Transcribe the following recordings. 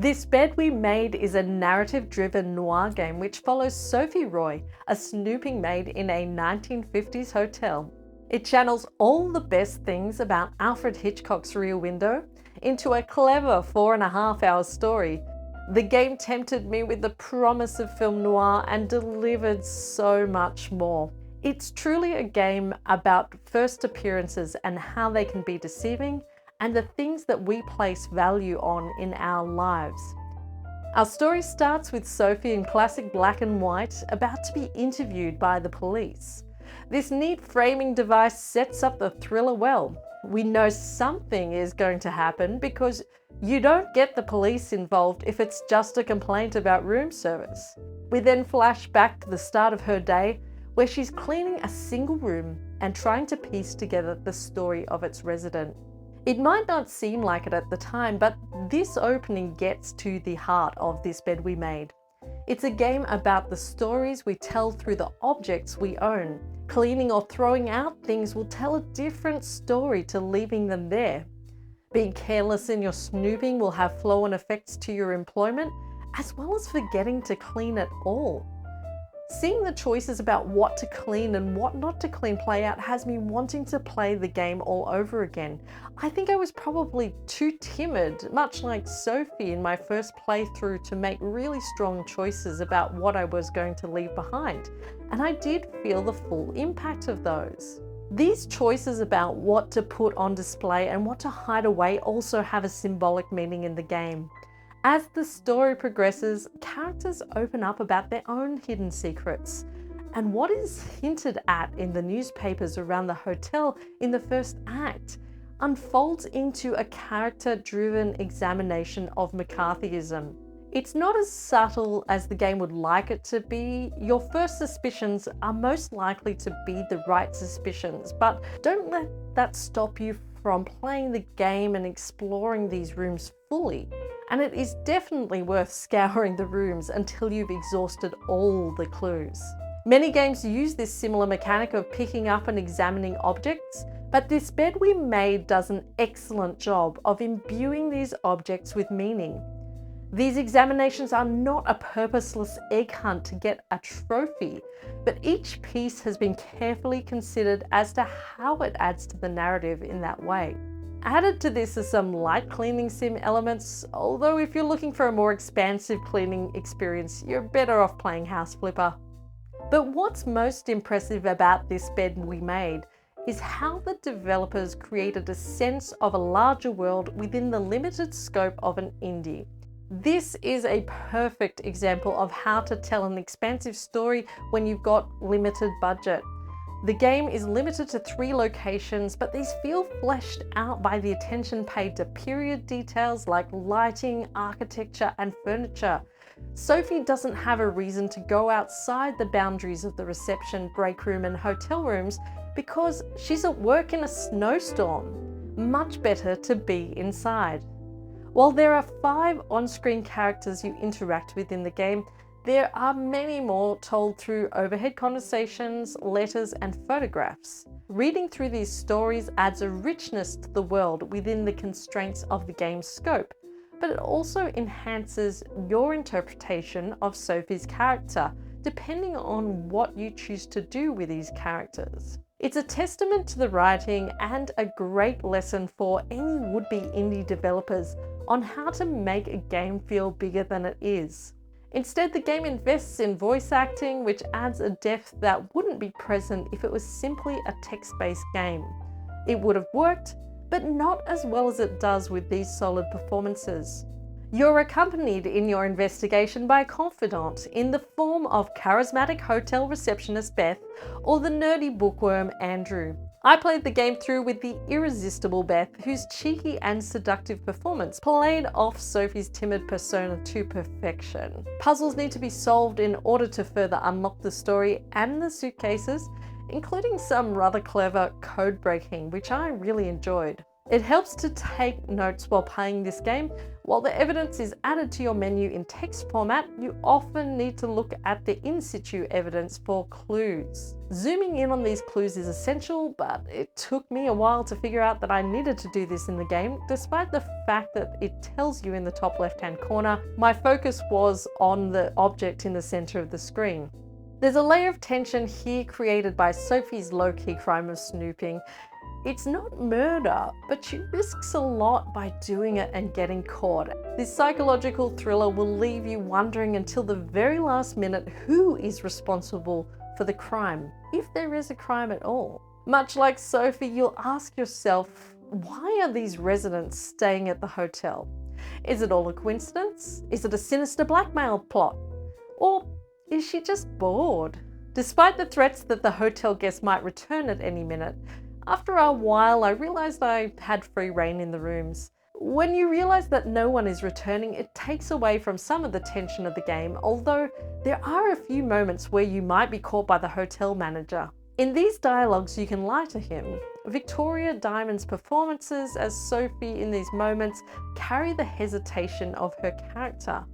This Bed We Made is a narrative-driven noir game which follows Sophie Roy, a snooping maid in a 1950s hotel. It channels all the best things about Alfred Hitchcock's Rear Window into a clever 4.5-hour story. The game tempted me with the promise of film noir and delivered so much more. It's truly a game about first appearances and how they can be deceiving, and the things that we place value on in our lives. Our story starts with Sophie in classic black and white, about to be interviewed by the police. This neat framing device sets up the thriller well. We know something is going to happen because you don't get the police involved if it's just a complaint about room service. We then flash back to the start of her day, where she's cleaning a single room and trying to piece together the story of its resident. It might not seem like it at the time, but this opening gets to the heart of This Bed We Made. It's a game about the stories we tell through the objects we own. Cleaning or throwing out things will tell a different story to leaving them there. Being careless in your snooping will have flow-on effects to your employment, as well as forgetting to clean at all. Seeing the choices about what to clean and what not to clean play out has me wanting to play the game all over again. I think I was probably too timid, much like Sophie in my first playthrough, to make really strong choices about what I was going to leave behind, and I did feel the full impact of those. These choices about what to put on display and what to hide away also have a symbolic meaning in the game. As the story progresses, characters open up about their own hidden secrets, and what is hinted at in the newspapers around the hotel in the first act unfolds into a character-driven examination of McCarthyism. It's not as subtle as the game would like it to be. Your first suspicions are most likely to be the right suspicions, but don't let that stop you from playing the game and exploring these rooms fully. And it is definitely worth scouring the rooms until you've exhausted all the clues. Many games use this similar mechanic of picking up and examining objects, but This Bed We Made does an excellent job of imbuing these objects with meaning. These examinations are not a purposeless egg hunt to get a trophy, but each piece has been carefully considered as to how it adds to the narrative in that way. Added to this are some light cleaning sim elements, although if you're looking for a more expansive cleaning experience, you're better off playing House Flipper. But what's most impressive about This Bed We Made is how the developers created a sense of a larger world within the limited scope of an indie. This is a perfect example of how to tell an expansive story when you've got limited budget. The game is limited to 3 locations, but these feel fleshed out by the attention paid to period details like lighting, architecture, and furniture. Sophie doesn't have a reason to go outside the boundaries of the reception, break room, and hotel rooms because she's at work in a snowstorm. Much better to be inside. While there are 5 on-screen characters you interact with in the game, there are many more told through overhead conversations, letters, and photographs. Reading through these stories adds a richness to the world within the constraints of the game's scope, but it also enhances your interpretation of Sophie's character, depending on what you choose to do with these characters. It's a testament to the writing and a great lesson for any would-be indie developers on how to make a game feel bigger than it is. Instead, the game invests in voice acting, which adds a depth that wouldn't be present if it was simply a text-based game. It would have worked, but not as well as it does with these solid performances. You're accompanied in your investigation by a confidant in the form of charismatic hotel receptionist Beth or the nerdy bookworm Andrew. I played the game through with the irresistible Beth, whose cheeky and seductive performance played off Sophie's timid persona to perfection. Puzzles need to be solved in order to further unlock the story and the suitcases, including some rather clever code breaking, which I really enjoyed. It helps to take notes while playing this game, While the evidence is added to your menu in text format, you often need to look at the in situ evidence for clues. Zooming in on these clues is essential, but it took me a while to figure out that I needed to do this in the game, despite the fact that it tells you in the top left-hand corner. My focus was on the object in the center of the screen. There's a layer of tension here created by Sophie's low-key crime of snooping. It's not murder, but she risks a lot by doing it and getting caught. This psychological thriller will leave you wondering until the very last minute who is responsible for the crime, if there is a crime at all. Much like Sophie, you'll ask yourself, why are these residents staying at the hotel? Is it all a coincidence? Is it a sinister blackmail plot? Or is she just bored? Despite the threats that the hotel guests might return at any minute, after a while I realized I had free reign in the rooms. When you realize that no one is returning, it takes away from some of the tension of the game, although there are a few moments where you might be caught by the hotel manager. In these dialogues you can lie to him. Victoria Diamond's performances as Sophie in these moments carry the hesitation of her character.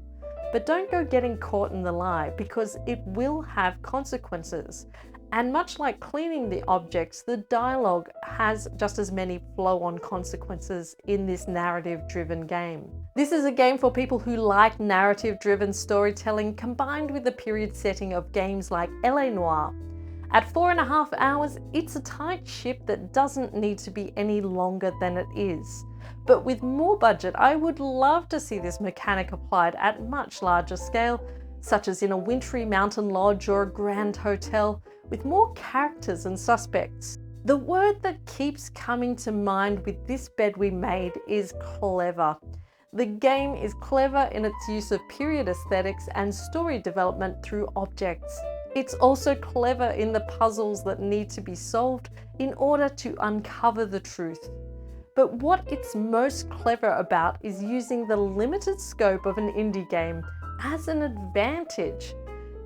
But don't go getting caught in the lie, because it will have consequences. And much like cleaning the objects, the dialogue has just as many flow-on consequences in this narrative-driven game. This is a game for people who like narrative-driven storytelling combined with the period setting of games like LA Noire. At 4.5 hours, it's a tight ship that doesn't need to be any longer than it is. But with more budget, I would love to see this mechanic applied at much larger scale, such as in a wintry mountain lodge or a grand hotel, with more characters and suspects. The word that keeps coming to mind with this Bed We Made is clever. The game is clever in its use of period aesthetics and story development through objects. It's also clever in the puzzles that need to be solved in order to uncover the truth. But what it's most clever about is using the limited scope of an indie game as an advantage.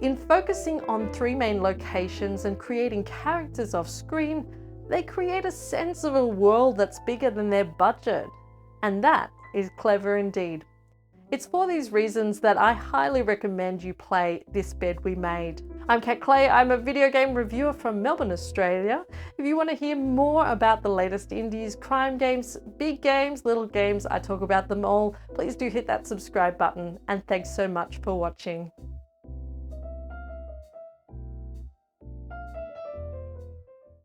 In focusing on 3 main locations and creating characters off screen, they create a sense of a world that's bigger than their budget. And that is clever indeed. It's for these reasons that I highly recommend you play this Bed We Made. I'm Kat Clay, I'm a video game reviewer from Melbourne, Australia. If you want to hear more about the latest indies, crime games, big games, little games, I talk about them all, please do hit that subscribe button, and thanks so much for watching.